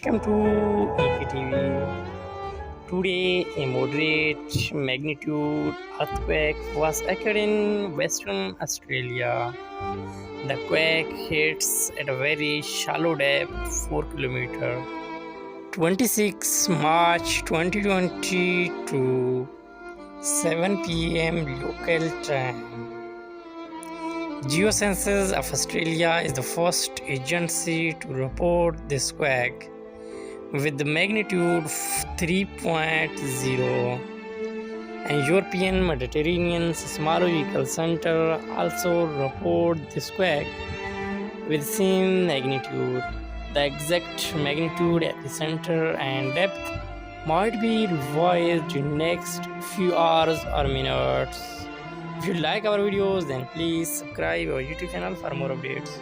Welcome to EKTV. Today, a moderate magnitude earthquake was occurred in Western Australia. The quake hits at a very shallow depth, 4 km. 26 March 2022, 7 p.m. local time. Geosciences of Australia is the first agency to report this quake with the magnitude 3.0, and European Mediterranean Seismological Center also report this quake with same magnitude. The exact magnitude, epicenter and depth might be revised in next few hours or minutes. If you like our videos, then please subscribe our YouTube channel for more updates.